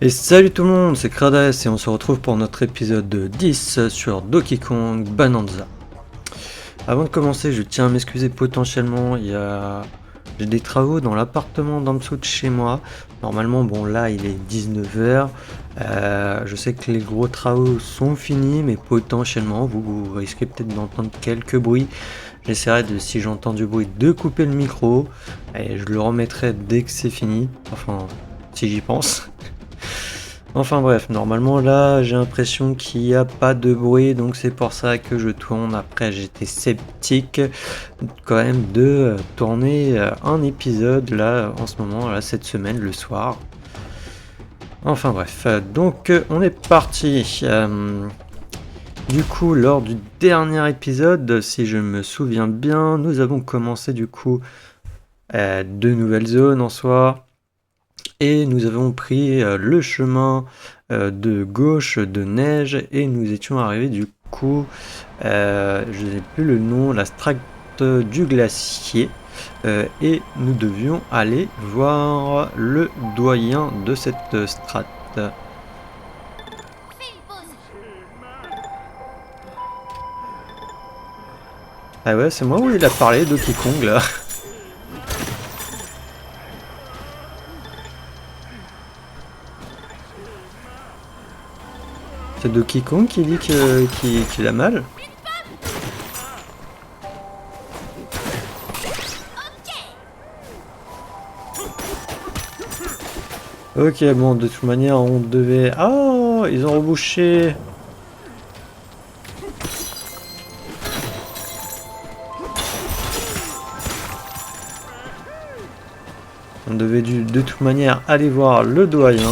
Et salut tout le monde, c'est Krades et on se retrouve pour notre épisode 10 sur Donkey Kong Bonanza. Avant de commencer, je tiens à m'excuser potentiellement, j'ai des travaux dans l'appartement d'en dessous de chez moi. Normalement, bon là il est 19h, je sais que les gros travaux sont finis, mais potentiellement vous risquez peut-être d'entendre quelques bruits. J'essaierai de, si j'entends du bruit, de couper le micro et je le remettrai dès que c'est fini, enfin si j'y pense. Enfin bref, normalement là j'ai l'impression qu'il n'y a pas de bruit, donc c'est pour ça que je tourne. Après j'étais sceptique quand même de tourner un épisode là en ce moment, là cette semaine, le soir. Enfin bref, donc on est parti. Du coup, lors du dernier épisode, si je me souviens bien, nous avons commencé du coup deux nouvelles zones en soi. Et nous avons pris le chemin de gauche de neige et nous étions arrivés du coup, je n'ai plus le nom, la strate du glacier. Et nous devions aller voir le doyen de cette strate. Ah ouais, c'est moi où il a parlé, Donkey Kong là. C'est Donkey Kong qui dit qu'il a mal. Ok, bon, de toute manière, on devait... Oh, ils ont rebouché. On devait de toute manière aller voir le doyen.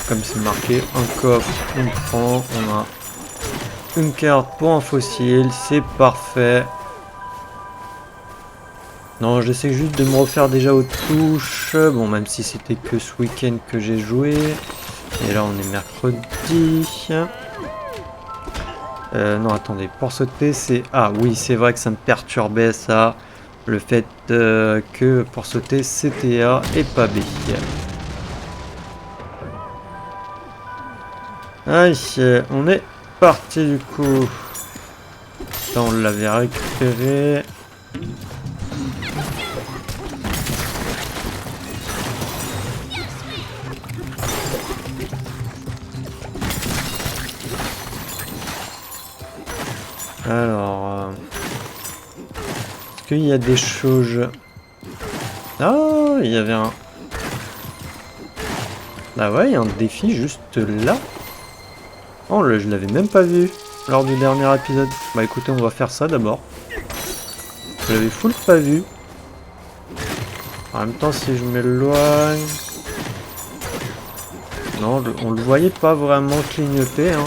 Comme c'est marqué, un coffre, on prend, on a une carte pour un fossile, c'est parfait. Non, j'essaie juste de me refaire déjà aux touches. Bon, même si c'était que ce week-end que j'ai joué. Et là, on est mercredi. Non, attendez, pour sauter, c'est... Ah oui, c'est vrai que ça me perturbait, ça. Le fait que pour sauter, c'était A et pas B. Allez, on est parti du coup. Là, on l'avait récupéré. Alors, est-ce qu'il y a des choses... Ah, il y avait un... Ah ouais, il y a un défi juste là. Oh, là, je l'avais même pas vu lors du dernier épisode. Bah écoutez, on va faire ça d'abord. Je l'avais full pas vu. En même temps, si je m'éloigne... Non, on le voyait pas vraiment clignoter, hein.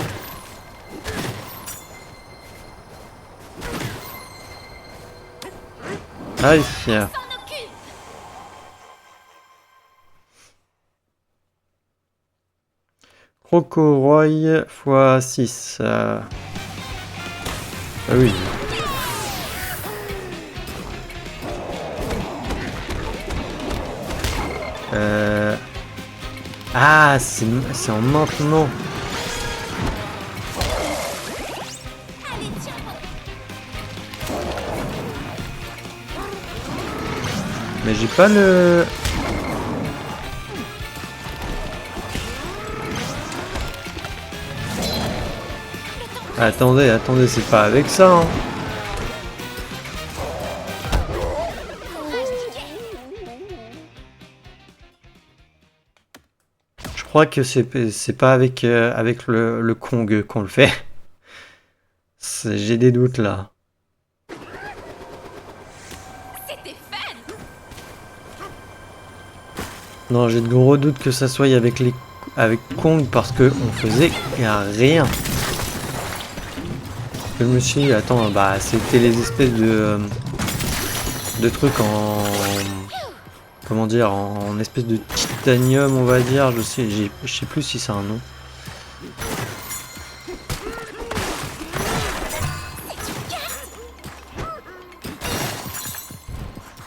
Aïe. Crocoroy x 6. Ah oui. Ah, c'est en maintenant. Mais j'ai pas le... Attendez, c'est pas avec ça, hein. Je crois que c'est pas avec, avec le Kong qu'on le fait. J'ai des doutes là. Non, j'ai de gros doutes que ça soit avec Kong parce que on faisait rien. Je me suis dit, attends, bah c'était les espèces de trucs en... Comment dire, en espèce de titanium, on va dire. Je sais plus si c'est un nom.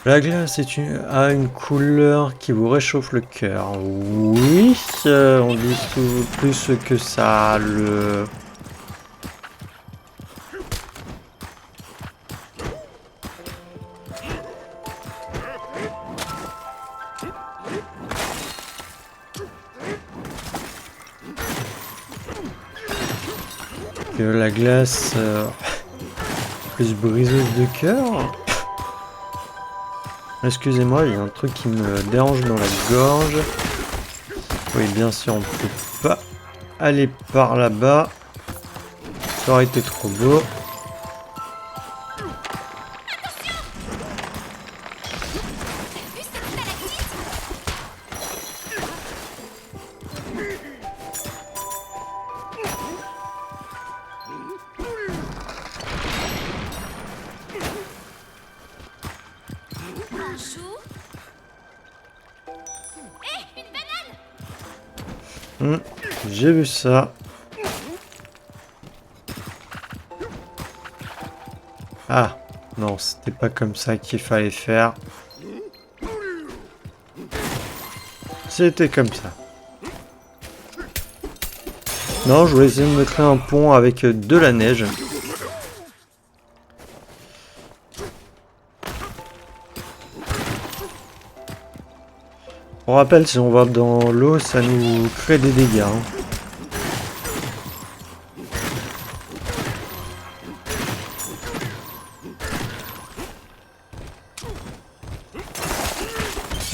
La glace a une couleur qui vous réchauffe le cœur. Oui, on dit tout plus que ça. Que la glace plus briseuse de cœur. Excusez-moi, il y a un truc qui me dérange dans la gorge. Oui, bien sûr, on peut pas aller par là-bas. Ça aurait été trop beau. J'ai vu ça. Ah, non, c'était pas comme ça qu'il fallait faire. C'était comme ça. Non, je voulais essayer de me créer un pont avec de la neige. On rappelle, si on va dans l'eau, ça nous crée des dégâts. Hein.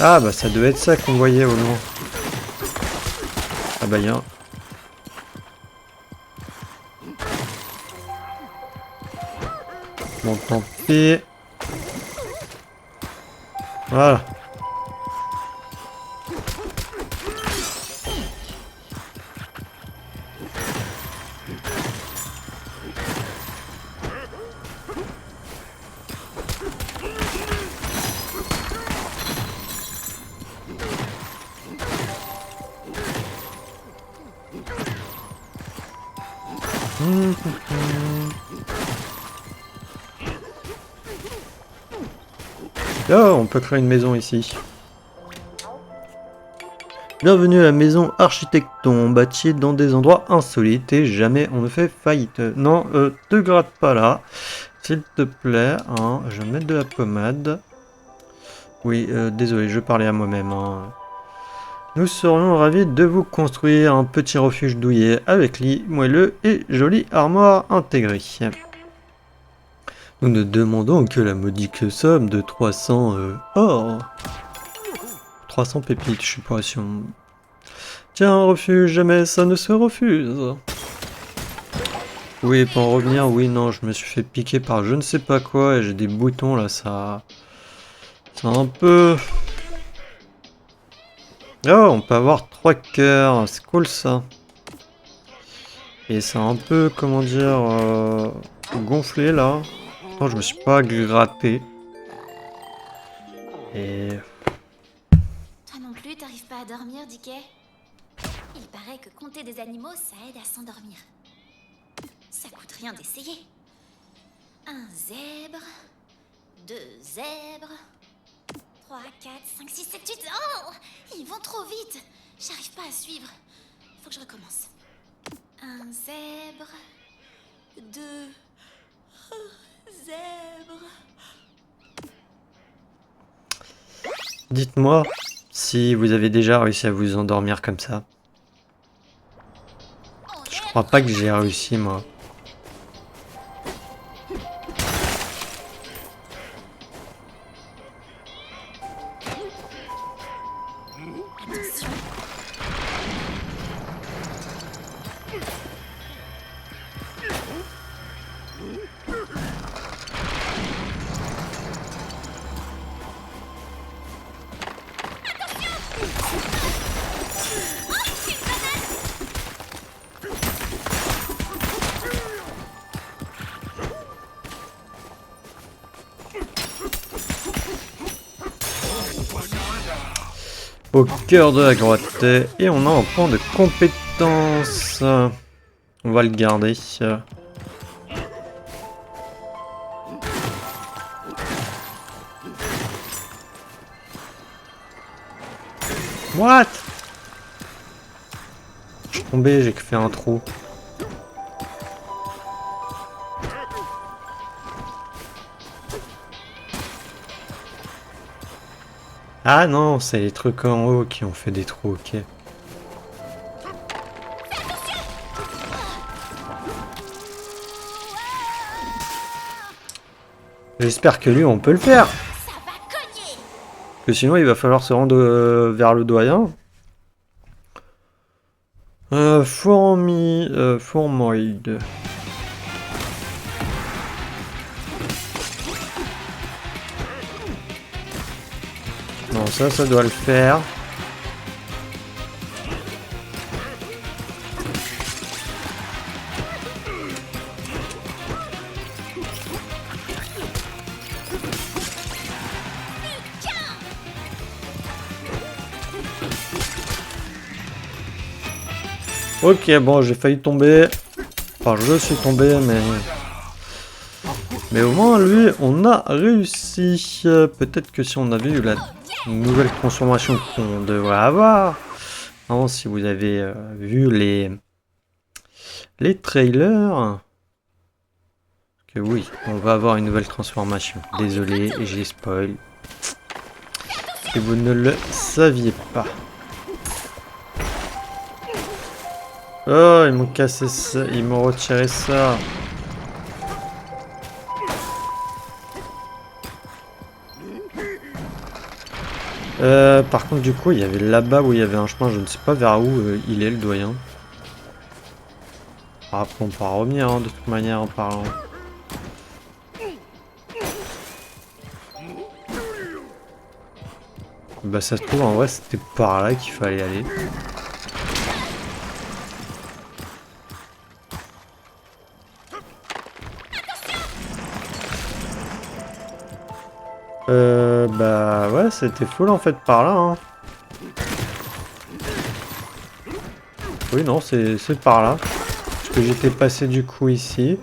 Ah bah ça devait être ça qu'on voyait au loin. Ah bah y'a. Bon tant pis. Voilà. Oh, on peut créer une maison ici. Bienvenue à la maison Architecton, bâtie dans des endroits insolites et jamais on ne fait faillite. Non, te gratte pas là, s'il te plaît. Hein, je vais mettre de la pommade. Oui, désolé, je parlais à moi-même. Hein. Nous serions ravis de vous construire un petit refuge douillet avec lit moelleux et jolie armoire intégrée. Nous ne demandons que la modique somme de 300 or. 300 pépites, je suis pas sûr. Tiens, un refuge, jamais ça ne se refuse. Oui, pour en revenir, oui, non, je me suis fait piquer par je ne sais pas quoi et j'ai des boutons là, ça... C'est un peu... Oh, on peut avoir 3 cœurs, c'est cool ça. Et c'est un peu, comment dire, gonflé là. Non, je me suis pas gratté. Et... Toi non plus, t'arrives pas à dormir, Dickey? Il paraît que compter des animaux, ça aide à s'endormir. Ça coûte rien d'essayer. Un zèbre, 2 zèbres, 3, 4, 5, 6, 7, 8... Oh! Ils vont trop vite. J'arrive pas à suivre. Faut que je recommence. Un zèbre, 2 zèbres... Dites-moi si vous avez déjà réussi à vous endormir comme ça. Je crois pas que j'ai réussi moi. Attention. Au cœur de la grotte. Et on a un point de compétence. On va le garder. What? Je suis tombé, j'ai fait un trou. Ah non, c'est les trucs en haut qui ont fait des trous, ok. J'espère que lui, on peut le faire. Ça va cogner. Que sinon, il va falloir se rendre vers le doyen. Fourmoïde. Non, ça doit le faire. Ok, bon, j'ai failli tomber. Enfin, je suis tombé, mais au moins, lui, on a réussi. Peut-être que si on avait eu la nouvelle transformation qu'on devrait avoir. Non, si vous avez vu les trailers. Que oui, on va avoir une nouvelle transformation. Désolé, j'ai spoil. Et vous ne le saviez pas. Oh, ils m'ont cassé ça, ils m'ont retiré ça. Par contre, du coup, il y avait là-bas où il y avait un chemin, je ne sais pas vers où il est le doyen. Après, on pourra revenir hein, de toute manière en parlant. Bah, ça se trouve, en vrai, c'était par là qu'il fallait aller. Bah ouais, c'était full en fait par là. Hein. Oui, non, c'est par là. Parce que j'étais passé du coup ici.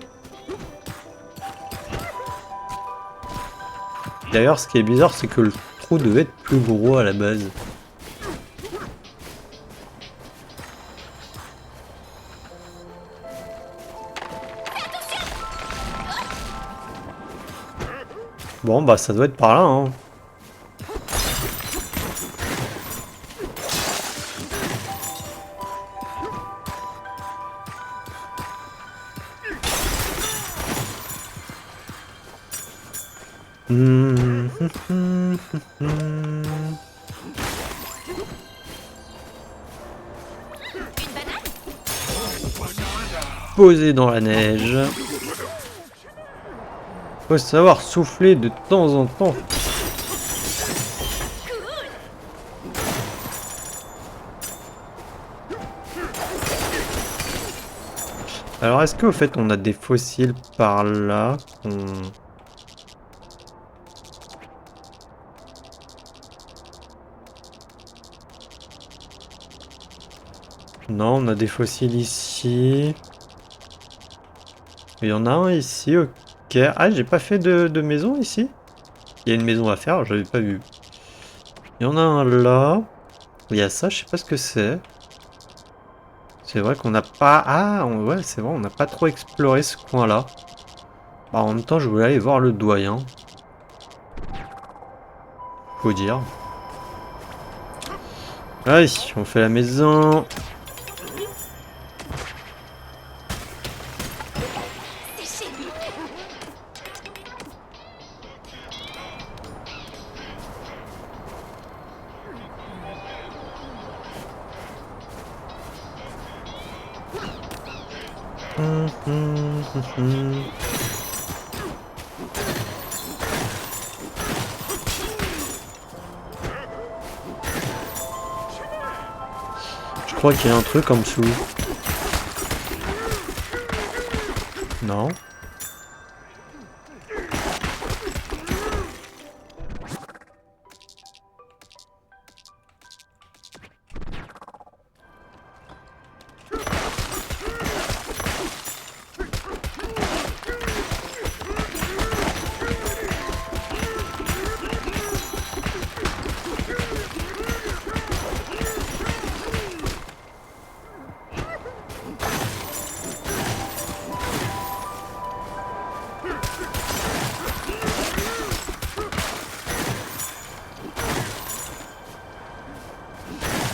D'ailleurs, ce qui est bizarre, c'est que le trou devait être plus gros à la base. Bon, bah ça doit être par là. Hein. Posé dans la neige. Faut savoir souffler de temps en temps. Alors est-ce qu'au fait on a des fossiles par là? Non, on a des fossiles ici. Il y en a un ici, ok. Ah, j'ai pas fait de maison ici? Il y a une maison à faire, j'avais pas vu. Il y en a un là. Il y a ça, je sais pas ce que c'est. C'est vrai qu'on n'a pas... Ah, ouais, c'est vrai, on n'a pas trop exploré ce coin-là. Bah, en même temps, je voulais aller voir le doyen. Faut dire. Allez, on fait la maison. Je crois qu'il y a un truc en dessous. Non.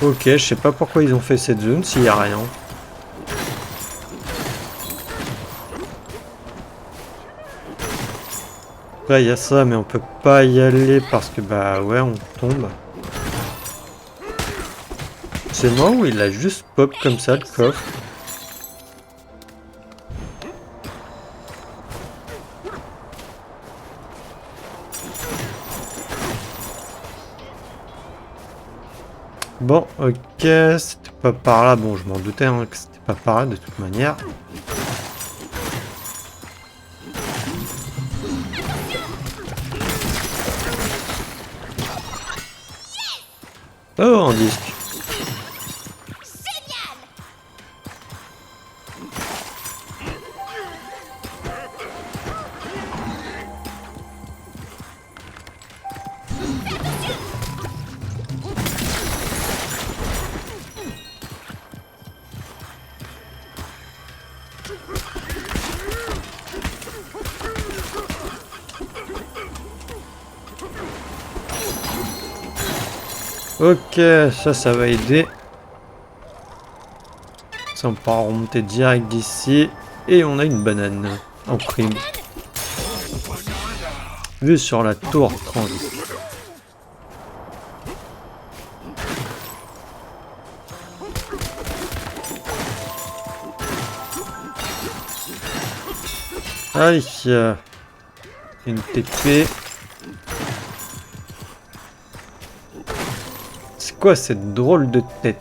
Ok, je sais pas pourquoi ils ont fait cette zone s'il y a rien. Là il y a ça mais on peut pas y aller parce que bah ouais on tombe. C'est moi ou il a juste pop comme ça le coffre? Bon, ok, c'était pas par là. Bon, je m'en doutais hein, que c'était pas par là de toute manière. Oh, un disque. Ok, ça va aider. Ça, on pourra remonter direct d'ici. Et on a une banane en prime. Vue sur la tour transit. Allez, une TP. C'est quoi cette drôle de tête?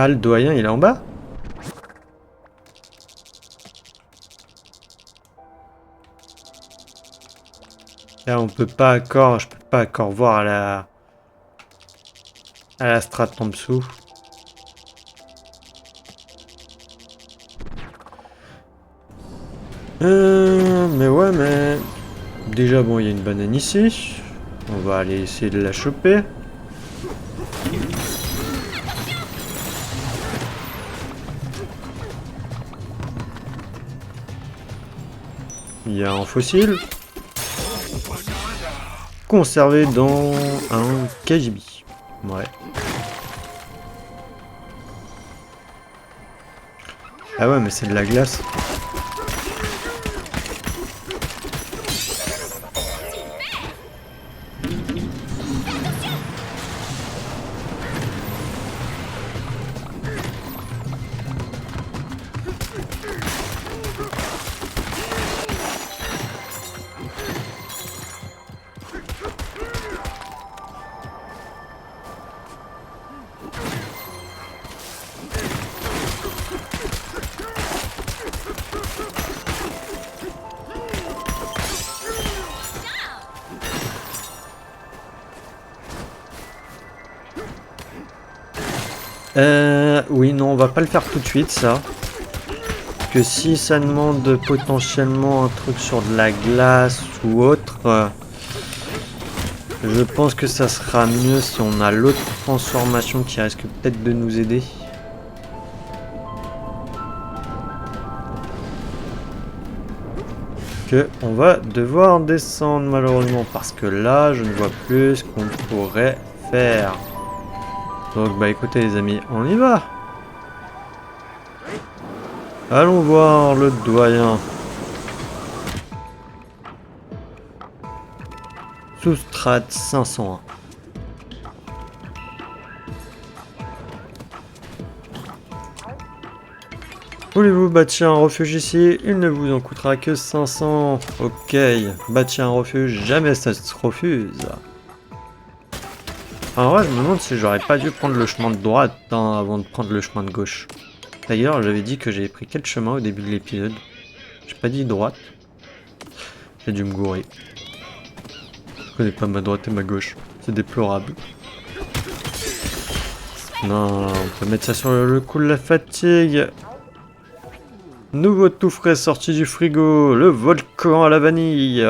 Ah, le doyen, il est en bas? Là, on peut pas encore, je peux pas encore voir à la strate en dessous. Mais ouais, mais déjà bon, il y a une banane ici. On va aller essayer de la choper. Il y a un fossile. Conservé dans un KGB. Ouais. Ah ouais, mais c'est de la glace. Oui, non, on va pas le faire tout de suite, ça. Parce que si ça demande potentiellement un truc sur de la glace ou autre, je pense que ça sera mieux si on a l'autre transformation qui risque peut-être de nous aider. Que on va devoir descendre malheureusement parce que là, je ne vois plus ce qu'on pourrait faire. Donc bah écoutez les amis, on y va. Allons voir le doyen. Sous strat 501. Voulez-vous bâtir un refuge ici? Il ne vous en coûtera que 500. Ok, bâtir un refuge, jamais ça se refuse. En vrai, je me demande si j'aurais pas dû prendre le chemin de droite avant de prendre le chemin de gauche. D'ailleurs, j'avais dit que j'avais pris quel chemin au début de l'épisode? J'ai pas dit droite. J'ai dû me gourer. Je connais pas ma droite et ma gauche. C'est déplorable. Non, on peut mettre ça sur le coup de la fatigue. Nouveau tout frais sorti du frigo, le volcan à la vanille.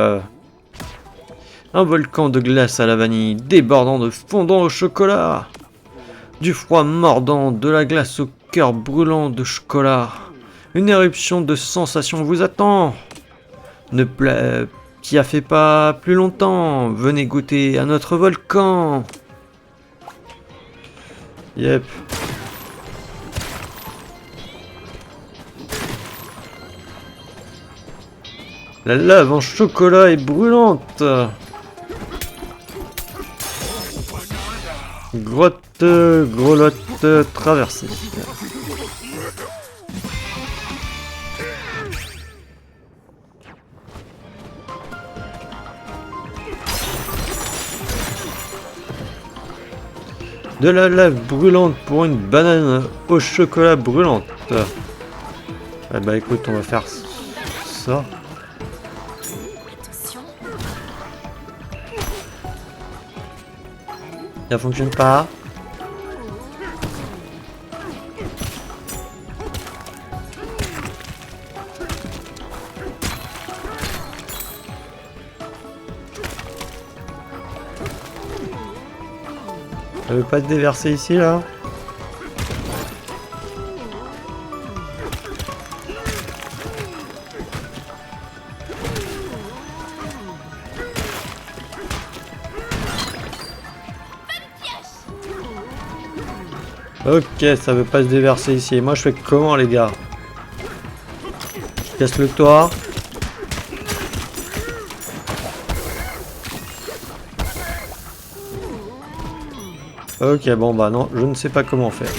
Un volcan de glace à la vanille, débordant de fondant au chocolat. Du froid mordant, de la glace au cœur brûlant de chocolat. Une éruption de sensations vous attend. Ne piaffez pas plus longtemps, venez goûter à notre volcan. Yep. La lave en chocolat est brûlante. Grotte, grelotte, traversée. De la lave brûlante pour une banane au chocolat brûlante. Ah bah écoute, on va faire ça. Attention. Ça fonctionne pas. Ça veut pas se déverser ici là? Ok, ça veut pas se déverser ici. Moi je fais comment les gars? Je casse le toit. Ok, bon bah non, je ne sais pas comment faire.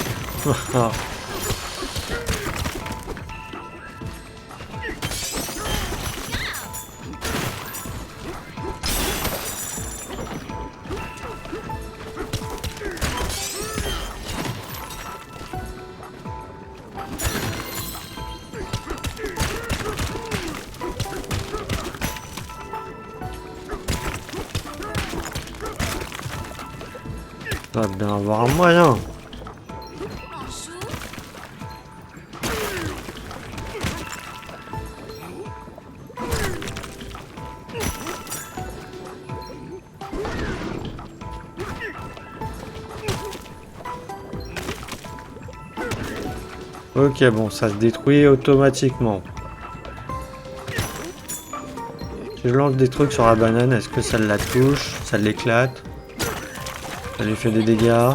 Ça va bien avoir un moyen. On joue. Ok, bon, ça se détruit automatiquement. Si je lance des trucs sur la banane, est-ce que ça la touche? Ça l'éclate? Ça lui fait des dégâts?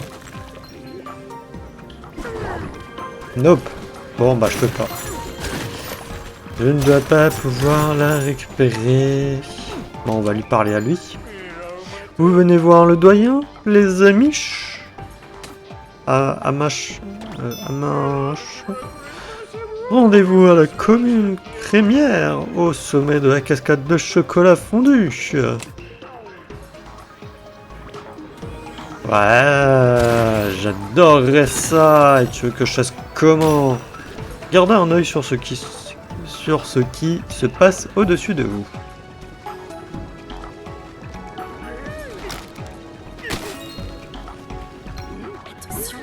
Nope. Bon, bah je peux pas. Je ne dois pas pouvoir la récupérer. Bon, on va lui parler à lui. Vous venez voir le doyen, les amis? Amash. Rendez-vous à la commune crémière, au sommet de la cascade de chocolat fondu. Ouais, j'adorerais ça. Et tu veux que je fasse comment? Gardez un œil sur ce qui se passe au-dessus de vous. Attention.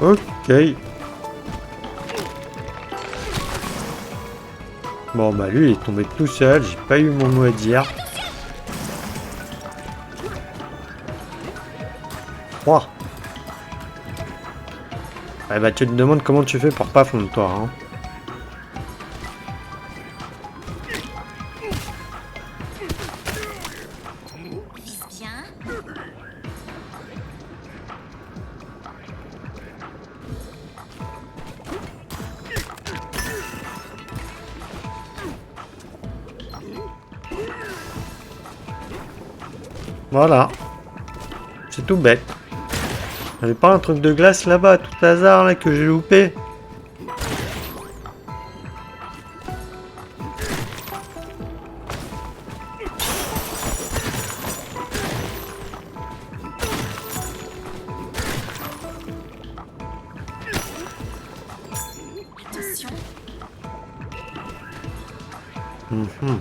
Ok. Bon bah lui il est tombé tout seul, j'ai pas eu mon mot à dire. 3. Ouais bah tu te demandes comment tu fais pour pas fondre toi hein. Vise bien. Voilà. C'est tout bête. J'avais pas un truc de glace là-bas, tout hasard là que j'ai loupé. Attention. Mhm.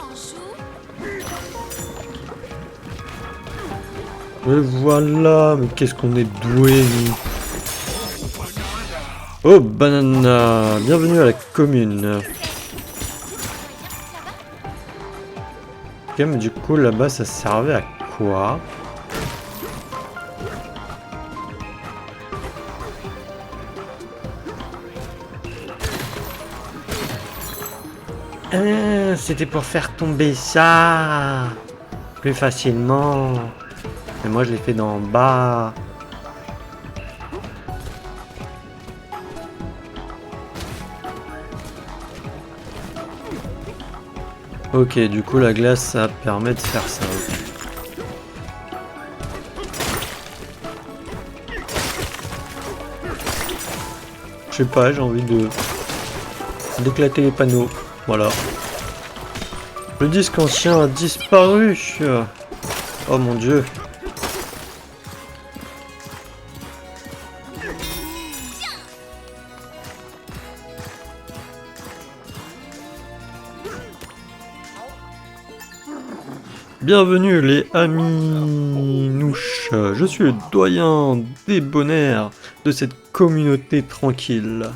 On joue. Et voilà, mais qu'est-ce qu'on est doué, nous. Oh, banana, bienvenue à la commune. Ok, mais du coup, là-bas, ça servait à quoi? C'était pour faire tomber ça plus facilement. Mais moi, je l'ai fait d'en bas. Ok, du coup, la glace, ça permet de faire ça. Je sais pas, j'ai envie de d'éclater les panneaux. Voilà. Le disque ancien a disparu. Oh mon dieu. Bienvenue les amis nouches. Je suis le doyen débonnaire de cette communauté tranquille.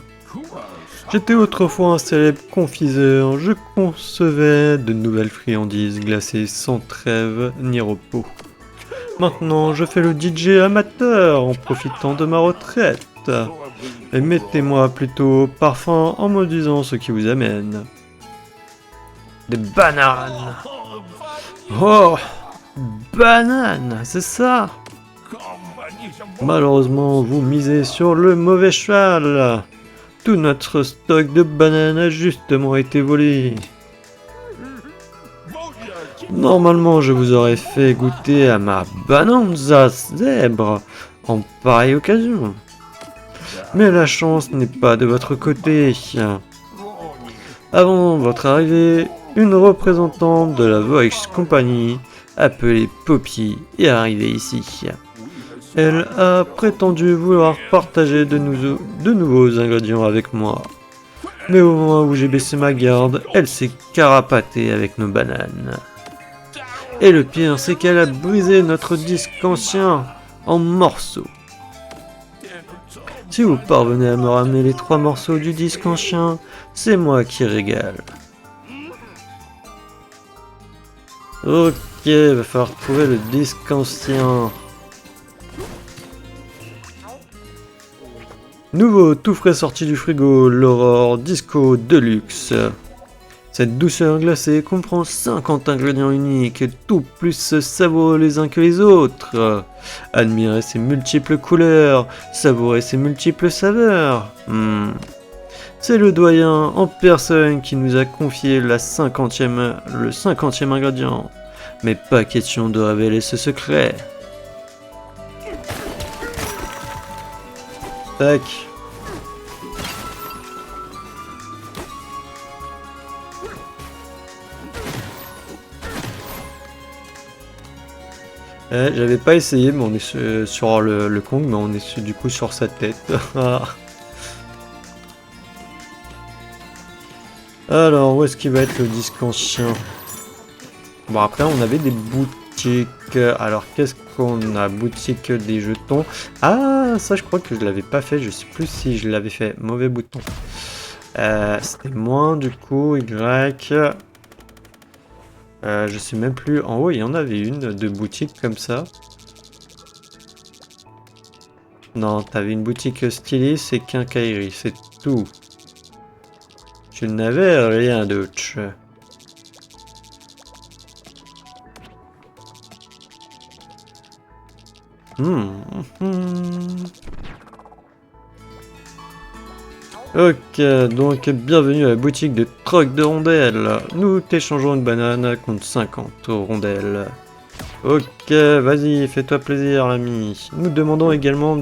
J'étais autrefois un célèbre confiseur, je concevais de nouvelles friandises glacées sans trêve ni repos. Maintenant, je fais le DJ amateur en profitant de ma retraite. Et mettez-moi plutôt au parfum en me disant ce qui vous amène. Des bananes. Oh, bananes, c'est ça. Malheureusement, vous misez sur le mauvais cheval. Tout notre stock de bananes a justement été volé. Normalement, je vous aurais fait goûter à ma Bananza zèbre en pareille occasion. Mais la chance n'est pas de votre côté. Avant votre arrivée, une représentante de la Voice Company, appelée Poppy, est arrivée ici. Elle a prétendu vouloir partager de nouveaux ingrédients avec moi. Mais au moment où j'ai baissé ma garde, elle s'est carapatée avec nos bananes. Et le pire, c'est qu'elle a brisé notre disque ancien en morceaux. Si vous parvenez à me ramener les 3 morceaux du disque ancien, c'est moi qui régale. Ok, va falloir trouver le disque ancien. Nouveau, tout frais sorti du frigo, l'Aurore Disco Deluxe. Cette douceur glacée comprend 50 ingrédients uniques, tout plus savoureux les uns que les autres. Admirez ses multiples couleurs, savourez ses multiples saveurs. C'est le doyen en personne qui nous a confié le 50e ingrédient. Mais pas question de révéler ce secret. Tac. J'avais pas essayé, mais on est sur le Kong, mais on est du coup sur sa tête. Alors, où est-ce qu'il va être le disque ancien? Bon, après, on avait des boutiques. Alors, qu'est-ce qu'on a? Boutique des jetons. Ah, ça, je crois que je l'avais pas fait. Je sais plus si je l'avais fait. Mauvais bouton. C'était moins, du coup, Y. Je sais même plus. En haut, il y en avait une de boutique comme ça. Non, t'avais une boutique styliste et quincaillerie, c'est tout. Tu n'avais rien d'autre. Ok, donc bienvenue à la boutique de troc de rondelles. Nous t'échangeons une banane contre 50 rondelles. Ok, vas-y, fais-toi plaisir, l'ami. Nous devons également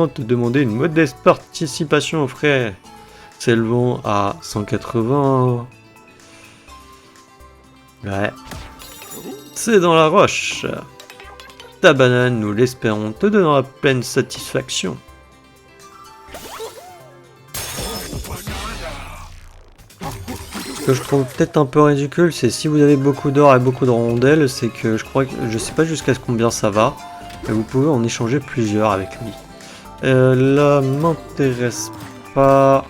te demander une modeste participation aux frais, s'élevant à 180. Ouais. C'est dans la roche. Ta banane, nous l'espérons, te donnera pleine satisfaction. Ce que je trouve peut-être un peu ridicule, c'est si vous avez beaucoup d'or et beaucoup de rondelles, c'est que je sais pas jusqu'à combien ça va, mais vous pouvez en échanger plusieurs avec lui. Là, m'intéresse pas.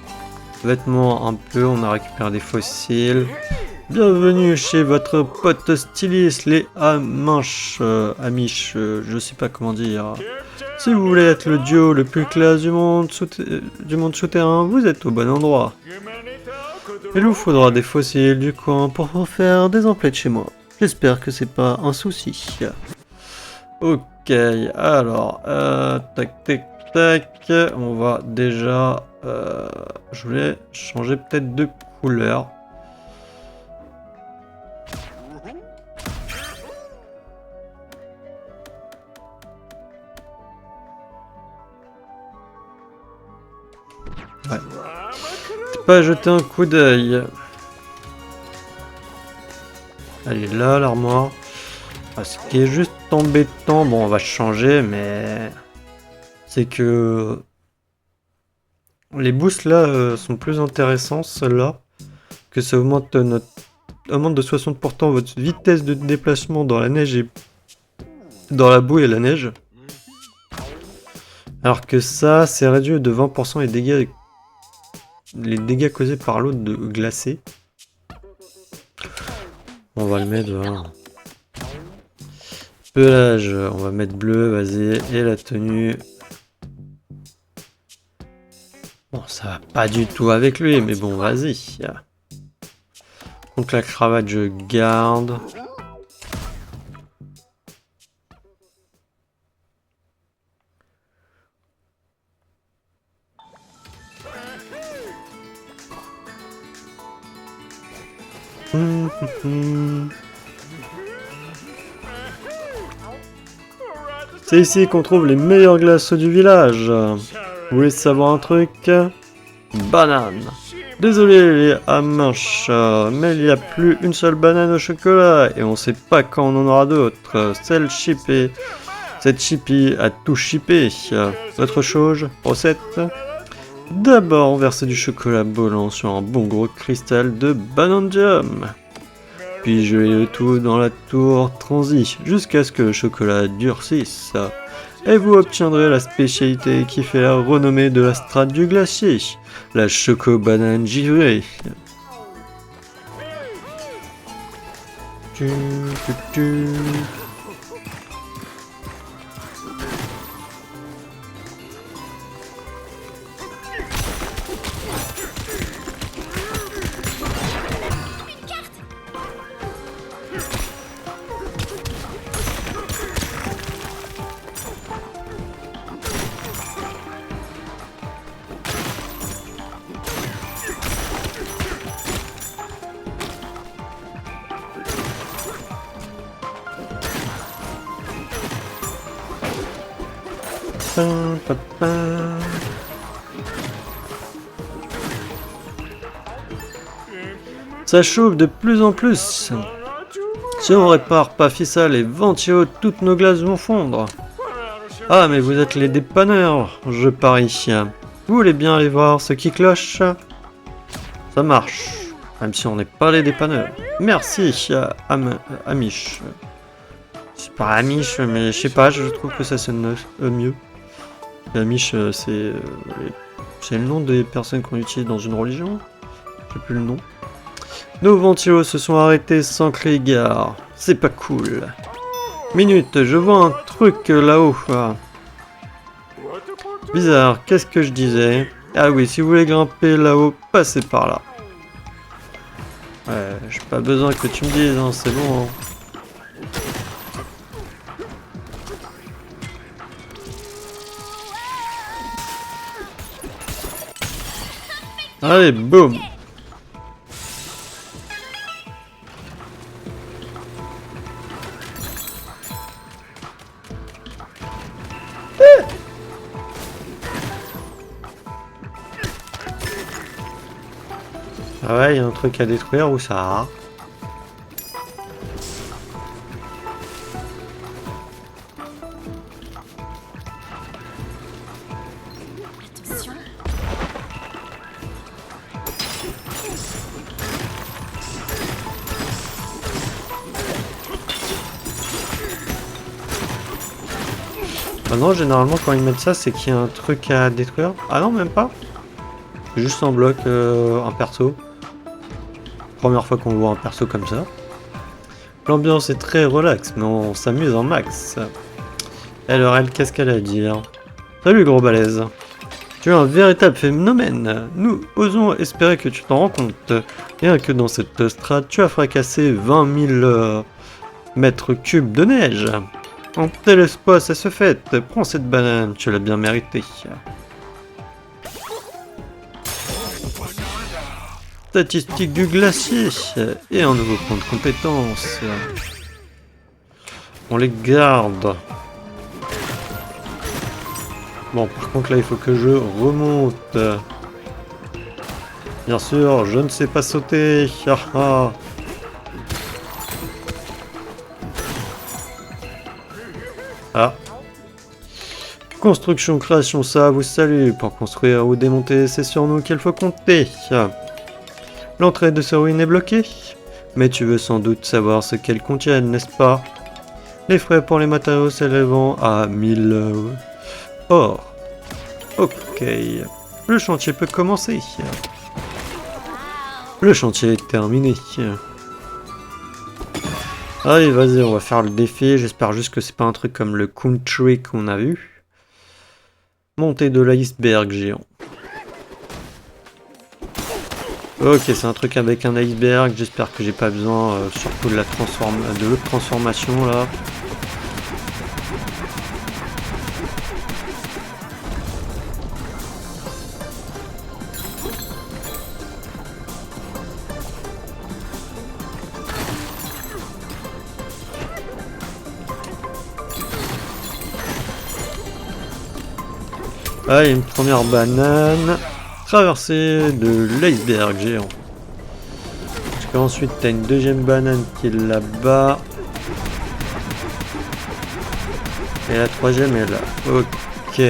Vêtements un peu, on a récupéré des fossiles. Bienvenue chez votre pote styliste, les Amish, je sais pas comment dire. Si vous voulez être le duo le plus classe du monde souterrain, vous êtes au bon endroit. Il vous faudra des fossiles du coin pour faire des emplettes chez moi. J'espère que c'est pas un souci. Ok, alors, tac, tac, tac, on va déjà... je voulais changer peut-être de couleur. Ouais. Pas jeter un coup d'œil. Elle est là, l'armoire. Ce qui est juste embêtant, bon, on va changer, mais c'est que les boosts là sont plus intéressants, ceux-là, que ça augmente de 60% votre vitesse de déplacement dans la neige et dans la boue et la neige. Alors que ça, c'est réduit de 20% les dégâts causés par l'eau de glacée. On va le mettre, voilà. Pelage, on va mettre bleu, vas-y, et la tenue. Bon, ça va pas du tout avec lui, mais bon, vas-y. Donc la cravate, je garde. C'est ici qu'on trouve les meilleurs glaçons du village. Vous voulez savoir un truc? Banane. Désolé les Amish, mais il n'y a plus une seule banane au chocolat et on sait pas quand on en aura d'autres. Cette chippie a tout chippé. Autre chose, recette? D'abord, on verse du chocolat bollant sur un bon gros cristal de banandium. Puis je mets le tout dans la tour transi jusqu'à ce que le chocolat durcisse. Et vous obtiendrez la spécialité qui fait la renommée de la strate du glacier, la choco-banane givrée. Ça chauffe de plus en plus. Si on répare pas ça, les ventilos, toutes nos glaces vont fondre. Ah, mais vous êtes les dépanneurs, je parie. Vous voulez bien aller voir ce qui cloche? Ça marche, même si on n'est pas les dépanneurs. Merci, Amish. C'est pas Amish, mais je sais pas, je trouve que ça sonne mieux. Amish, c'est le nom des personnes qu'on utilise dans une religion. Je sais plus le nom. Nos ventilos se sont arrêtés sans crier gare. C'est pas cool. Minute, je vois un truc là-haut. Bizarre, qu'est-ce que je disais? Ah oui, si vous voulez grimper là-haut, passez par là. Ouais, j'ai pas besoin que tu me dises, hein, c'est bon. Hein. Allez, boum! Ah ouais, il y a un truc à détruire, où ça? Attention. Ah non, généralement quand ils mettent ça, c'est qu'il y a un truc à détruire. Ah non, même pas. Juste un bloc, un perso. Première fois qu'on voit un perso comme ça. L'ambiance est très relax, mais on s'amuse en max. Alors elle, qu'est-ce qu'elle a à dire? Salut gros balèze. Tu es un véritable phénomène. Nous osons espérer que tu t'en rends compte. Rien que dans cette strate, tu as fracassé 20 000 mètres cubes de neige. On te laisse pas, ça se fait. Prends cette banane, tu l'as bien mérité. Statistique du glacier et un nouveau point de compétence. On les garde. Bon, par contre là, il faut que je remonte. Bien sûr, je ne sais pas sauter. Ah. Construction, création, ça vous salue. Pour construire ou démonter, c'est sur nous qu'il faut compter. L'entrée de ce ruine est bloquée. Mais tu veux sans doute savoir ce qu'elles contiennent, n'est-ce pas? Les frais pour les matériaux s'élèvant à 1000 or. Ok. Le chantier peut commencer. Le chantier est terminé. Allez, vas-y, on va faire le défi. J'espère juste que c'est pas un truc comme le country qu'on a vu. Montée de l'iceberg géant. Ok, c'est un truc avec un iceberg. J'espère que j'ai pas besoin, surtout de l'autre transformation là. Allez, une première banane. Traversée de l'iceberg géant. Parce qu'ensuite, t'as une deuxième banane qui est là-bas. Et la troisième est là. Ok.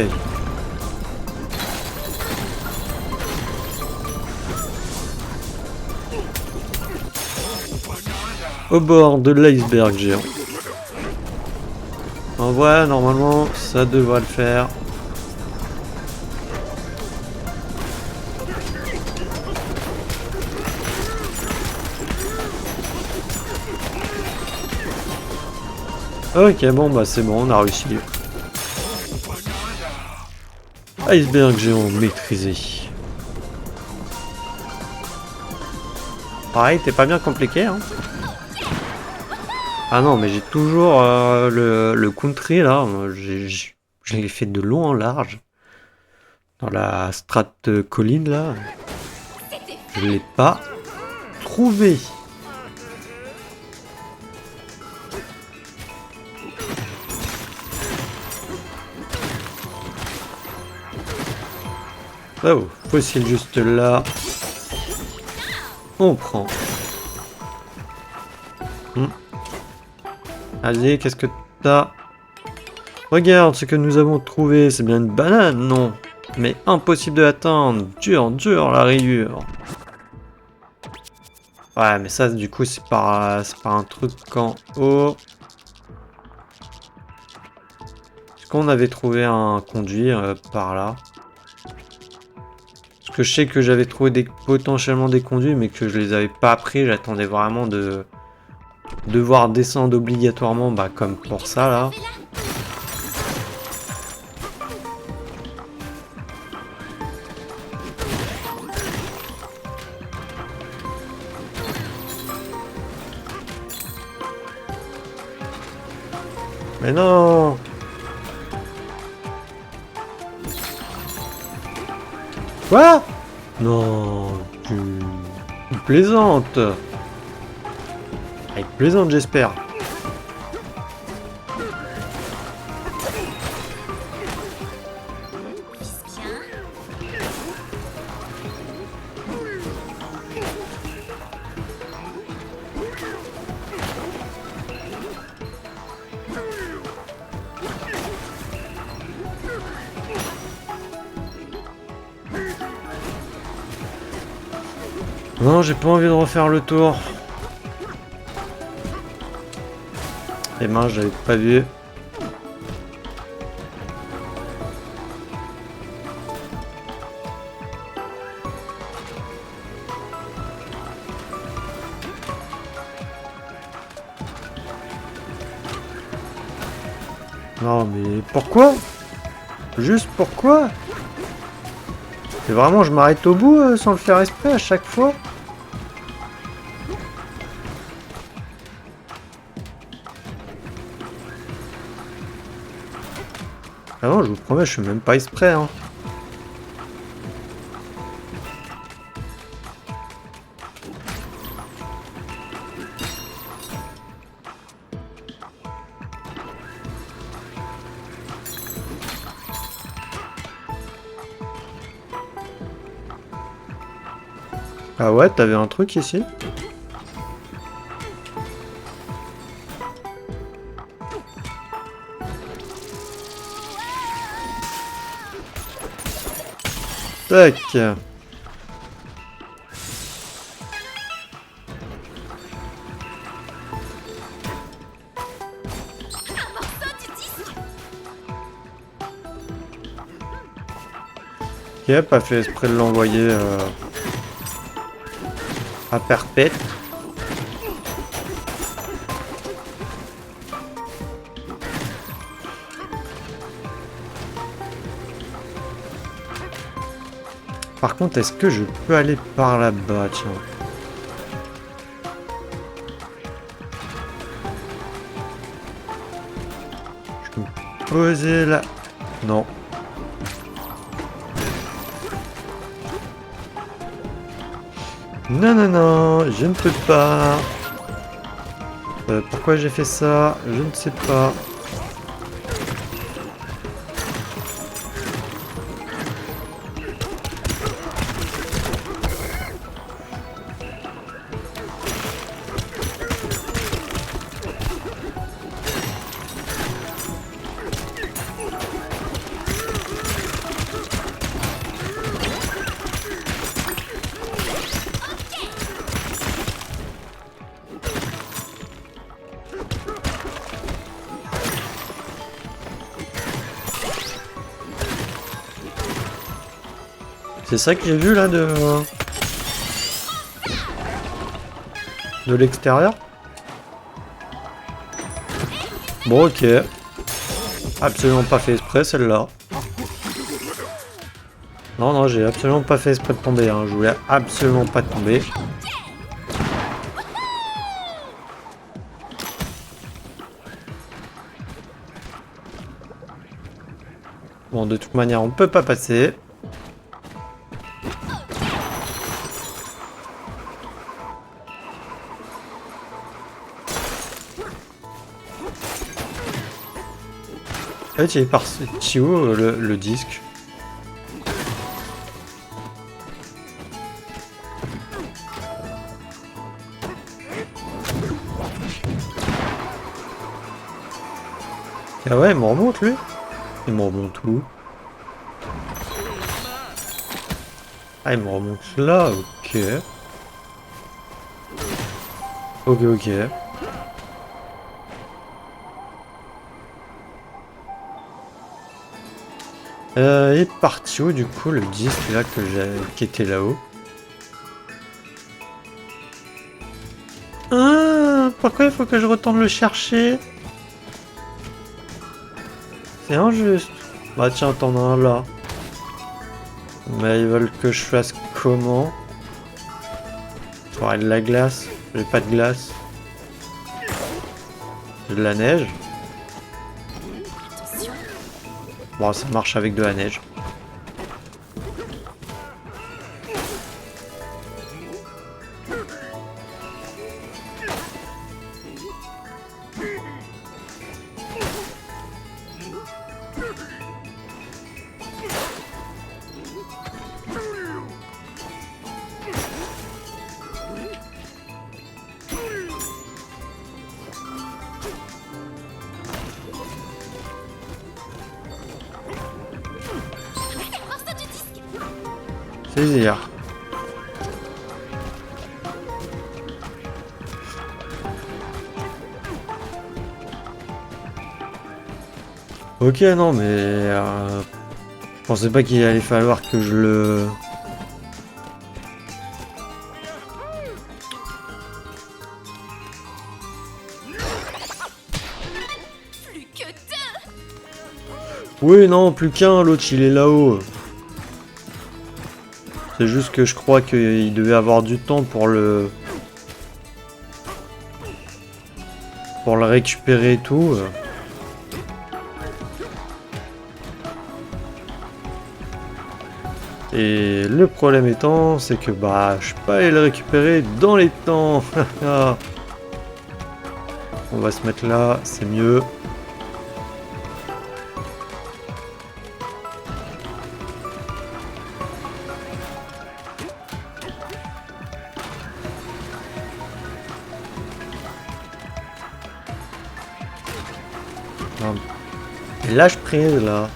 Au bord de l'iceberg géant. En vrai, normalement, ça devrait le faire. Ok, bon, bah c'est bon, on a réussi. Iceberg géant maîtrisé. Pareil, t'es pas bien compliqué, hein. Ah non, mais j'ai toujours le country, là. Je l'ai fait de long en large. Dans la strate colline, là. Je l'ai pas trouvé. Oh, fossile juste là. On prend. Allez, qu'est-ce que t'as? Regarde ce que nous avons trouvé. C'est bien une banane, non? Mais impossible de l'atteindre. Dur la rayure. Ouais, mais ça, du coup, c'est pas un truc en haut. Est-ce qu'on avait trouvé un conduit par là? Parce que je sais que j'avais trouvé potentiellement des conduits, mais que je les avais pas pris. J'attendais vraiment de devoir descendre obligatoirement, bah comme pour ça là. Mais non. Quoi? Non, tu plaisantes. Elle plaisante, j'espère. Vise bien. Non, j'ai pas envie de refaire le tour. Les mains, j'avais pas vu. Non, mais pourquoi? Juste pourquoi? Et vraiment, je m'arrête au bout sans le faire exprès à chaque fois? Ah non, je vous promets, je suis même pas exprès, hein. Ah ouais, t'avais un truc ici? Tac. Ok, pas fait exprès de l'envoyer à perpète. Par contre, est-ce que je peux aller par là-bas, tiens? Je peux me poser là. Non. Non, non, non, je ne peux pas. Pourquoi j'ai fait ça? Je ne sais pas. C'est ça que j'ai vu là de l'extérieur. Bon, ok. Absolument pas fait exprès celle-là. Non, non, j'ai absolument pas fait exprès de tomber. Hein. Je voulais absolument pas tomber. Bon, de toute manière, on peut pas passer. En fait, il est parti où le disque? Ah ouais, il me remonte lui. Il me remonte où? Ah, il me remonte là, ok. Ok, ok. Il est parti où du coup le disque là qui était là-haut? Ah, pourquoi il faut que je retourne le chercher? C'est injuste. Bah tiens, t'en as un là. Mais ils veulent que je fasse comment? J'aurai de la glace. J'ai pas de glace. J'ai de la neige. Bon, ça marche avec de la neige. Plaisir. Ok, non, mais je pensais pas qu'il allait falloir que je le... Plus que deux. Oui, non, plus qu'un, l'autre il est là-haut. C'est juste que je crois qu'il devait avoir du temps pour le récupérer et tout. Et le problème étant, c'est que bah je suis pas allé le récupérer dans les temps. On va se mettre là, c'est mieux. Non. Lâche prise là.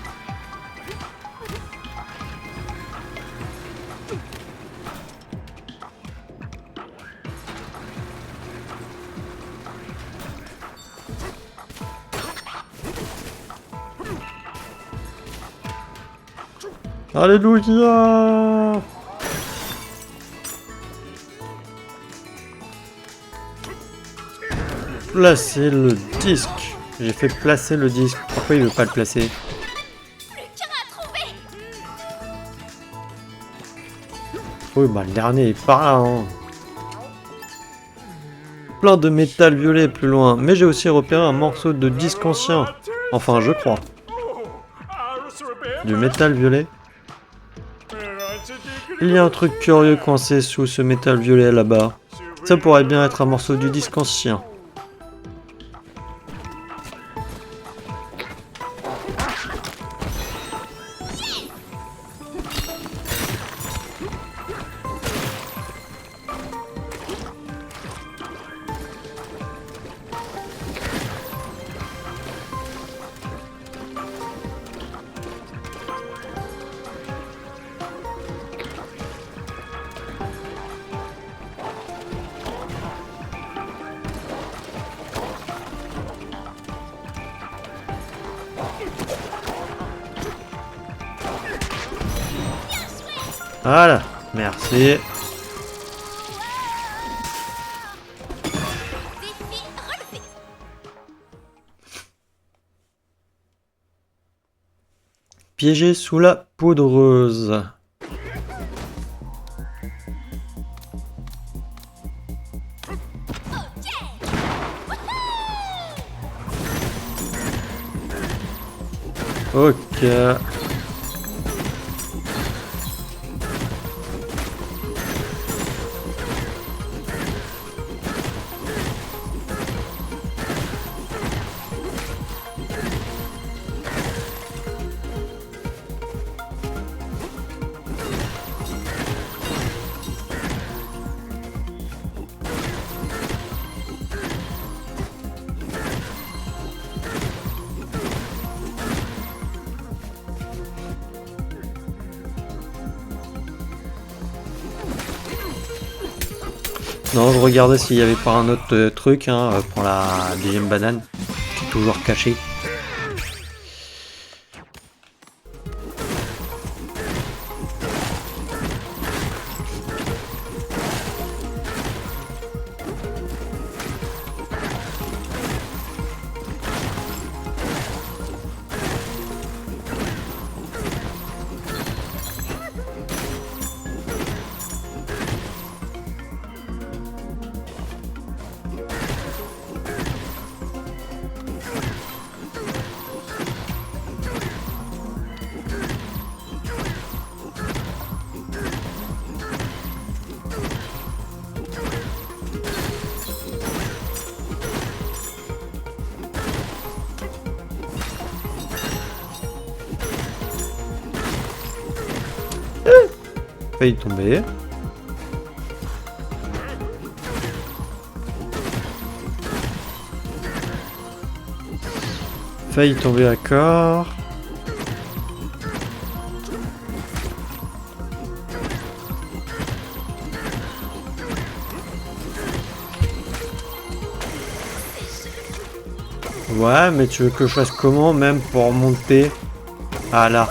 Alléluia. Placer le disque. J'ai fait placer le disque. Pourquoi il veut pas le placer? Plus qu'un à trouver. Oui, bah le dernier est par là. Hein. Plein de métal violet plus loin. Mais j'ai aussi repéré un morceau de disque ancien. Enfin, je crois. Du métal violet. Il y a un truc curieux coincé sous ce métal violet là-bas. Ça pourrait bien être un morceau du disque ancien. Voilà, merci. Défi relevé. Piégé sous la poudreuse. Ok. Non, je regardais s'il y avait pas un autre truc hein, pour la deuxième banane. C'est toujours caché. failli tomber. Failli tomber à corps. Ouais, mais tu veux que je fasse comment même pour monter? Ah là.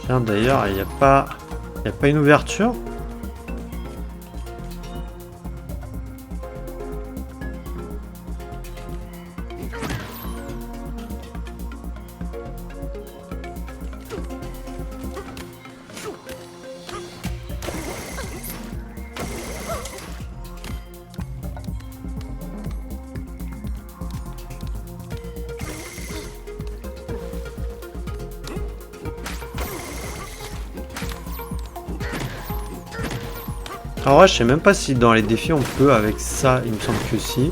Tiens, d'ailleurs, il n'y a pas une ouverture? Alors ouais, je sais même pas si dans les défis on peut avec ça, il me semble que si.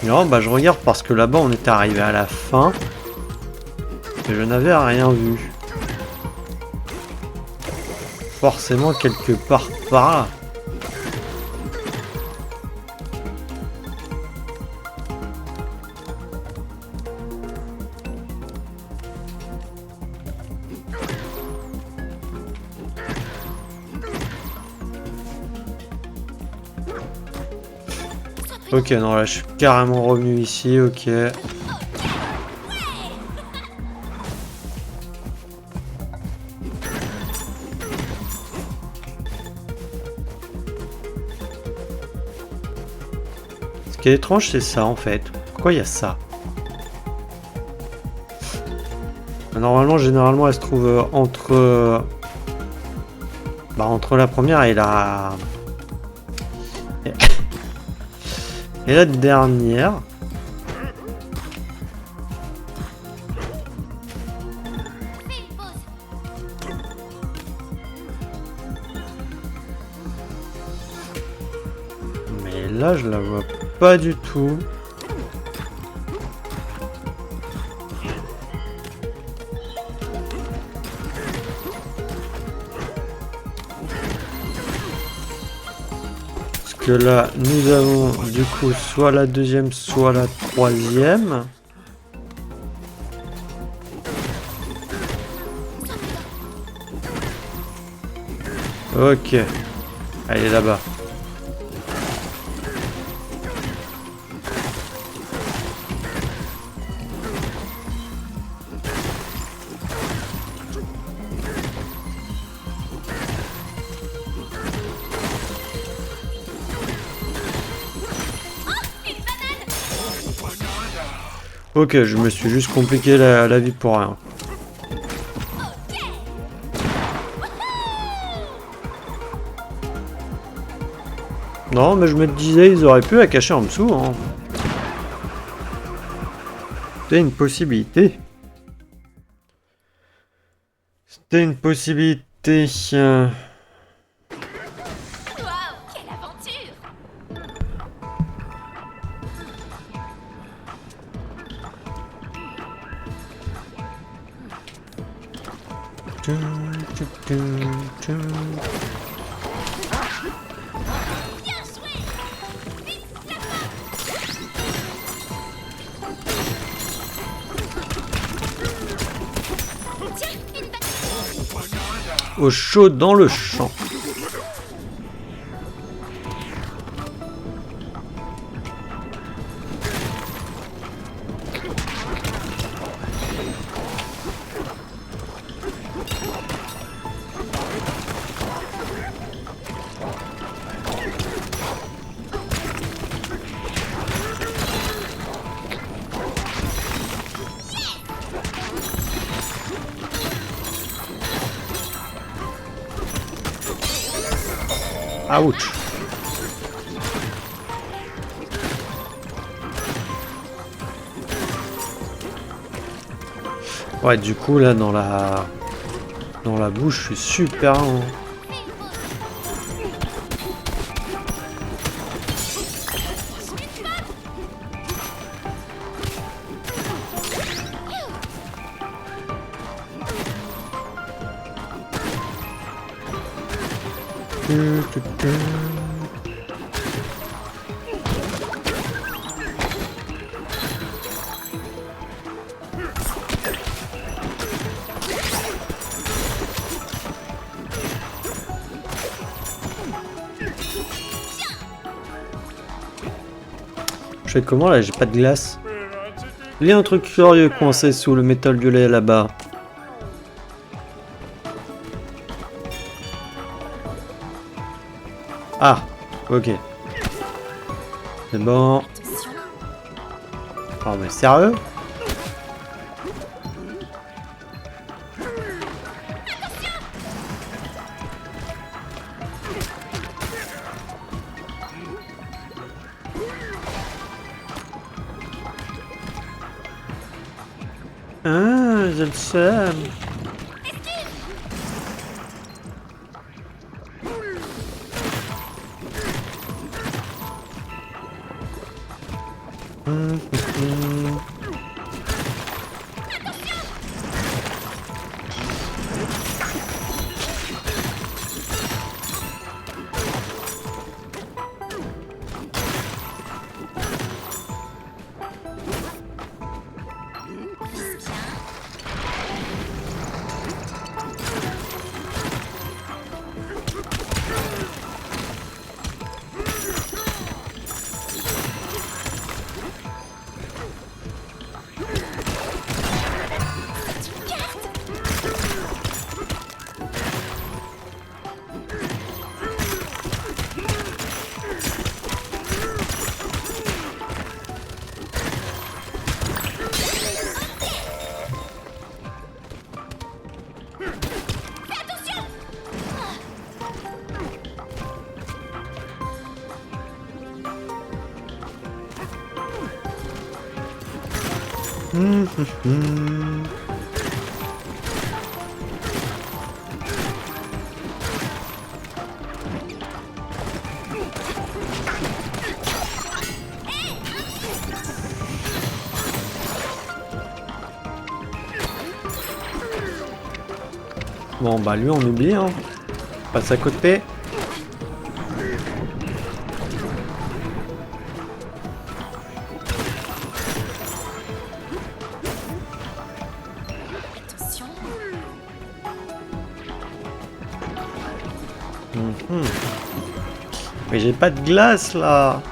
Non, bah je regarde parce que là-bas on était arrivé à la fin. Et je n'avais rien vu. Forcément quelque part par là. Ok, non, là je suis carrément revenu ici, ok. Ce qui est étrange, c'est ça en fait. Pourquoi il y a ça? Normalement, généralement, elle se trouve entre... entre la première et la... Et la dernière. Mais là, je la vois pas du tout. Que là nous avons du coup soit la deuxième soit la troisième. Ok, elle est là-bas. Ok, je me suis juste compliqué la vie pour rien. Non, mais je me disais, ils auraient pu la cacher en dessous. Hein. C'était une possibilité. C'était une possibilité. Au chaud dans le champ. Ouch. Ouais, du coup, là, dans la bouche, je suis super lent. Je fais comment là? J'ai pas de glace. Il y a un truc curieux coincé sous le métal violet là-bas. Ah, ok. C'est bon. Attention. Oh mais sérieux? Ah, je le sais. Vise bien. Bon bah lui on oublie hein. Passe à côté. Attention. Mais j'ai pas de glace là.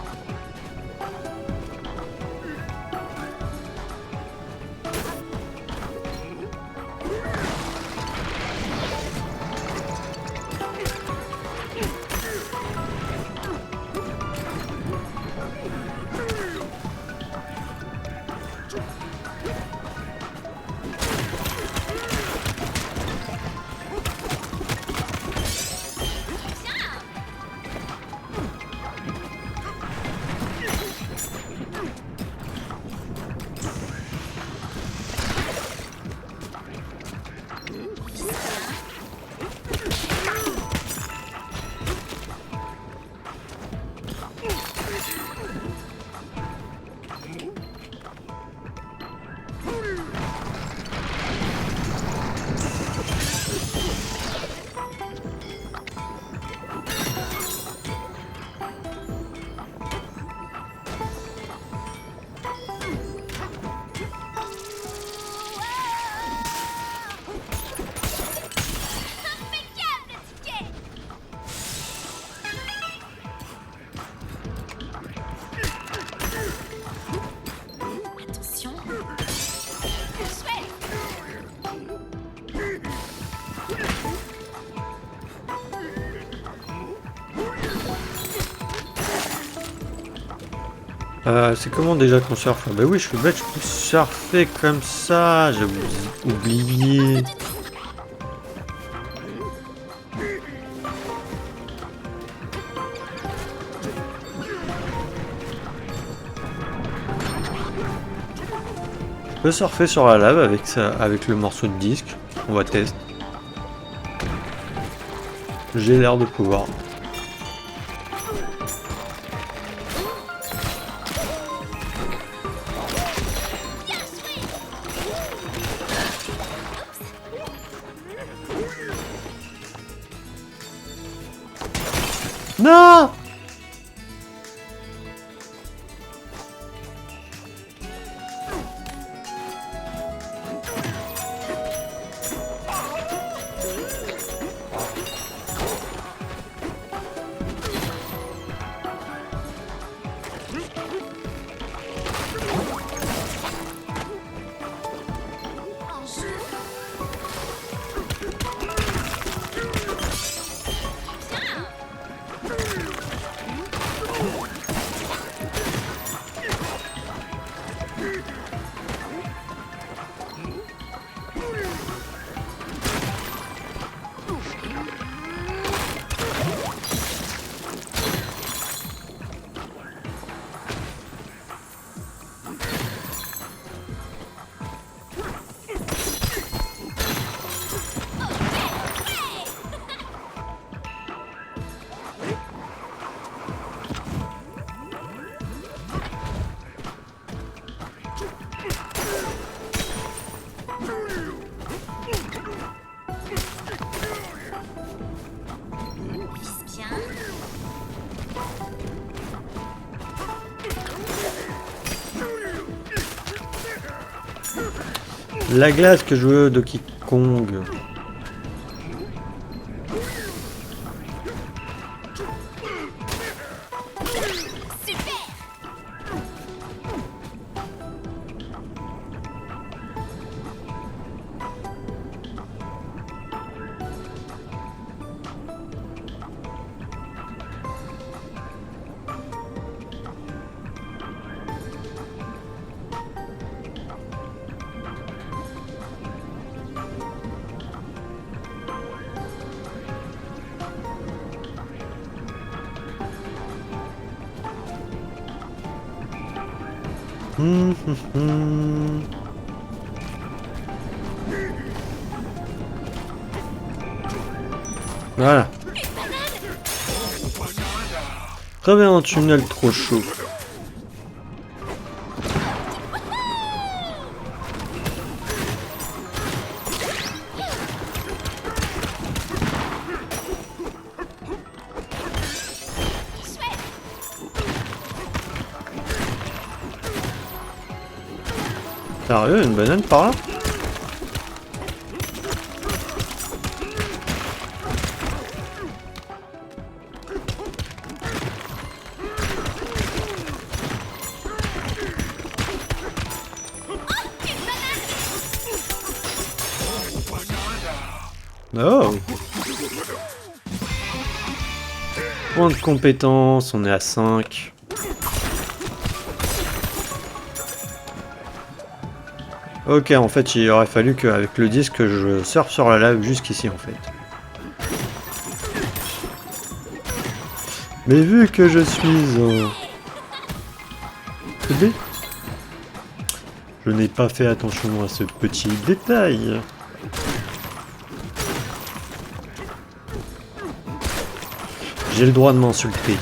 Vise bien. Attention. Chouette. C'est comment déjà qu'on surfe? Bah oui je suis bête, je peux surfer comme ça. J'ai oublié. On peut surfer sur la lave avec ça, avec le morceau de disque. On va tester. J'ai l'air de pouvoir. Non! Vise bien. La glace que je veux Donkey Kong. Voilà. Très bien, un tunnel trop chaud. Sérieux, une banane par là? Oh! Point de compétence, on est à 5. Ok, en fait, il aurait fallu qu'avec le disque, je surfe sur la lave jusqu'ici, en fait. Mais vu que je suis un bébé, je n'ai pas fait attention à ce petit détail. J'ai le droit de m'insulter.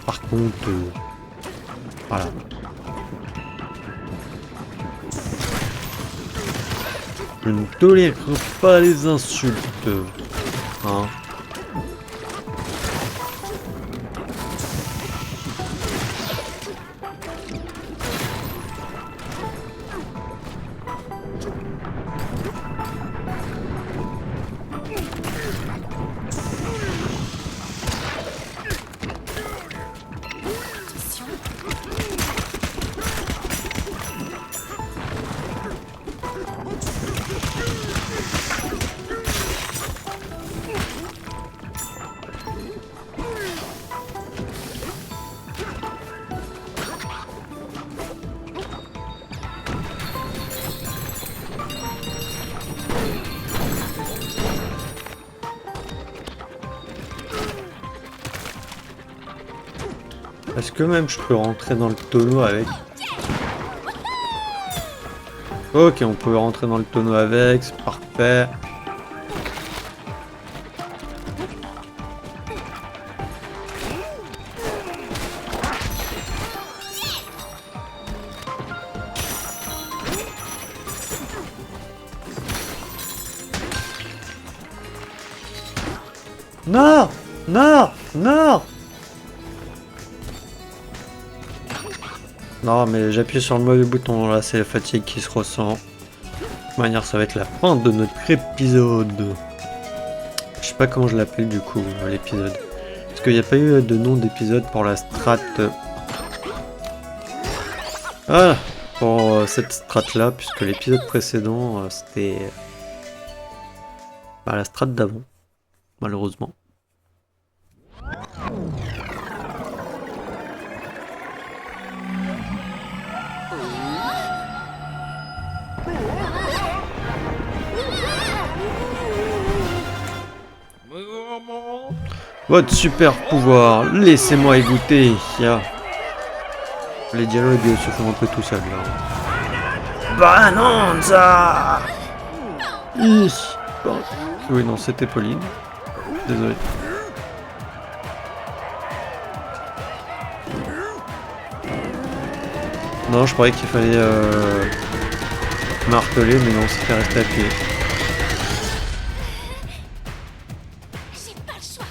Par contre, voilà. Je ne tolère pas les insultes. Hein. Est-ce que même je peux rentrer dans le tonneau avec? Ok, on peut rentrer dans le tonneau avec, c'est parfait. Non! Non! Non! Non, mais j'appuie sur le mauvais bouton, là, c'est la fatigue qui se ressent. De toute manière, ça va être la fin de notre épisode. Je sais pas comment je l'appelle du coup, l'épisode. Parce qu'il n'y a pas eu de nom d'épisode pour la strat. Ah! Pour cette strat là, puisque l'épisode précédent, c'était la strat d'avant, malheureusement. Votre super pouvoir, laissez-moi y goûter. Les dialogues se font un peu tout seuls là. Bananza! Oui, non, c'était Pauline. Désolé. Non, je croyais qu'il fallait marteler, mais non, c'était resté à pied. J'ai pas le choix.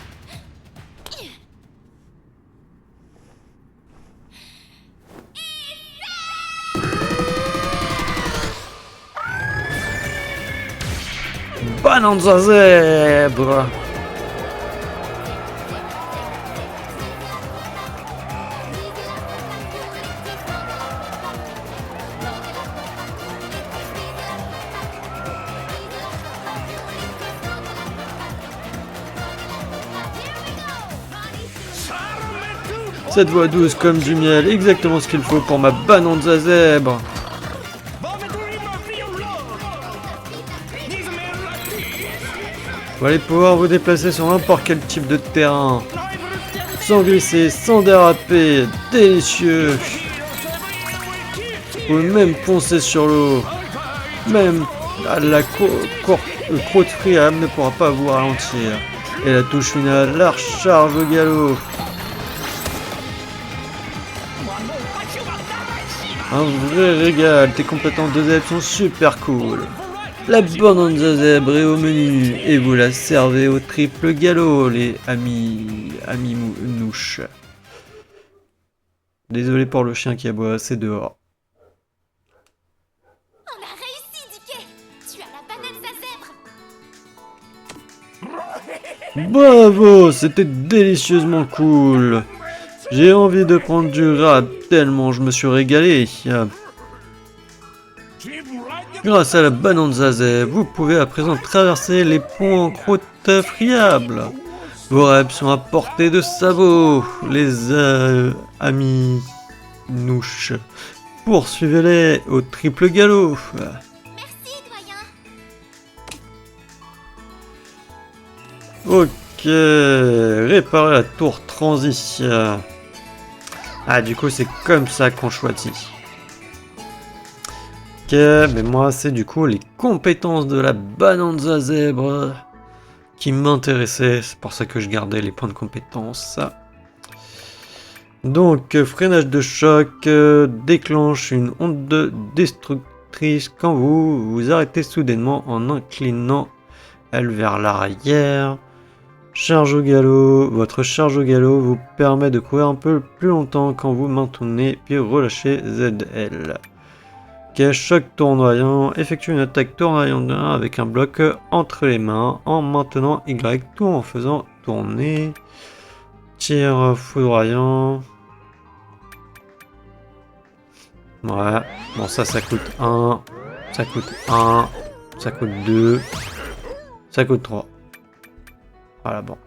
Bananza zèbre! Cette voix douce comme du miel, exactement ce qu'il faut pour ma Bananza zèbre. Vous allez pouvoir vous déplacer sur n'importe quel type de terrain. Sans glisser, sans déraper, délicieux. Vous pouvez même poncer sur l'eau. Même la croûte friable ne pourra pas vous ralentir. Et la touche finale, la recharge au galop. Un vrai régal, tes compétences de zèbre sont super cool. La Bananza zèbre est au menu et vous la servez au triple galop, les amis mouches. Désolé pour le chien qui aboie, c'est dehors. On a réussi, Dickey. Tu as la Bananza zèbre. Bravo, c'était délicieusement cool. J'ai envie de prendre du rap tellement je me suis régalé. Grâce à la Bananza zèbre, vous pouvez à présent traverser les ponts en croûte friable. Vos rêves sont à portée de sabot, les amis nouches. Poursuivez-les au triple galop. Merci, doyen. Ok, réparer la tour transition. Ah, du coup, c'est comme ça qu'on choisit. Ok, mais moi, c'est du coup les compétences de la Bananza zèbre qui m'intéressaient. C'est pour ça que je gardais les points de compétences. Donc, freinage de choc déclenche une onde destructrice quand vous vous arrêtez soudainement en inclinant elle vers l'arrière. Charge au galop. Votre charge au galop vous permet de courir un peu plus longtemps quand vous maintenez puis relâchez ZL. Ok, choc tournoyant. Effectue une attaque tournoyante avec un bloc entre les mains en maintenant Y tout en faisant tourner. Tir foudroyant. Ouais, bon ça coûte 1, ça coûte 1, ça coûte 2, ça coûte 3. Voilà, bon.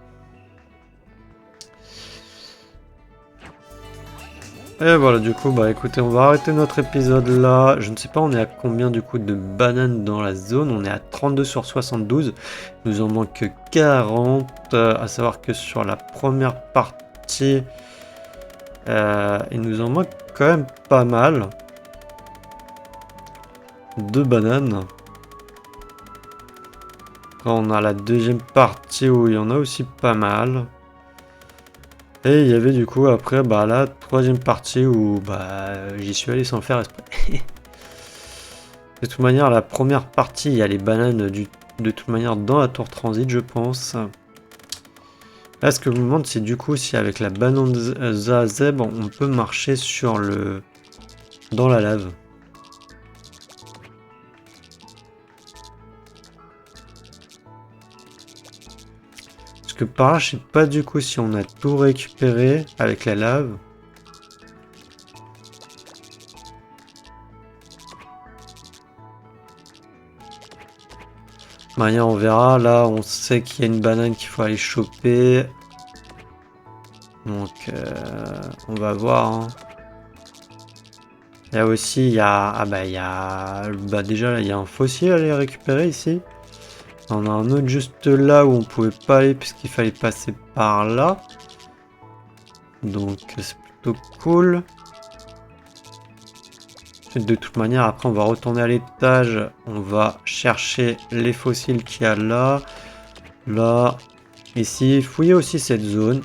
Et voilà, du coup, bah écoutez, on va arrêter notre épisode là. Je ne sais pas, on est à combien du coup de bananes dans la zone. On est à 32 sur 72. Il nous en manque 40. À savoir que sur la première partie, il nous en manque quand même pas mal. 2 bananes. Après, on a la deuxième partie où il y en a aussi pas mal. Et il y avait du coup après bah, la troisième partie où bah, j'y suis allé sans faire exprès. De toute manière, la première partie, il y a les bananes de toute manière dans la tour transit, je pense. Là, ce que je me demande, c'est du coup si avec la Bonanza zèbre, on peut marcher sur le... dans la lave. Parce que par là, je sais pas du coup si on a tout récupéré avec la lave. Manière, on verra. Là, on sait qu'il y a une banane qu'il faut aller choper. Donc, on va voir. Hein. Là aussi, il y a... Ah bah, il y a... Bah, déjà, là, il y a un fossile à aller récupérer ici. On a un autre juste là où on pouvait pas aller puisqu'il fallait passer par là. Donc, c'est plutôt cool. De toute manière, après, on va retourner à l'étage. On va chercher les fossiles qu'il y a là. Là. Ici. Fouiller aussi cette zone.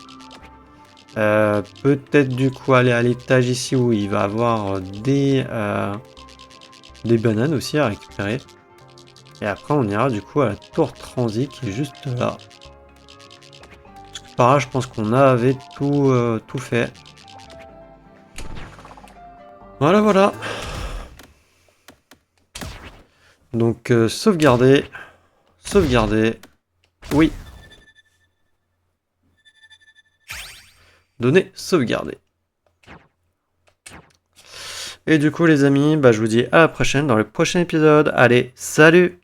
Peut-être du coup aller à l'étage ici où il va avoir des bananes aussi à récupérer. Et après, on ira du coup à la tour transit qui est juste là. Parce que par là, je pense qu'on avait tout fait. Voilà, voilà. Donc, sauvegarder. Sauvegarder. Oui. Donner, sauvegarder. Et du coup, les amis, bah, je vous dis à la prochaine dans le prochain épisode. Allez, salut!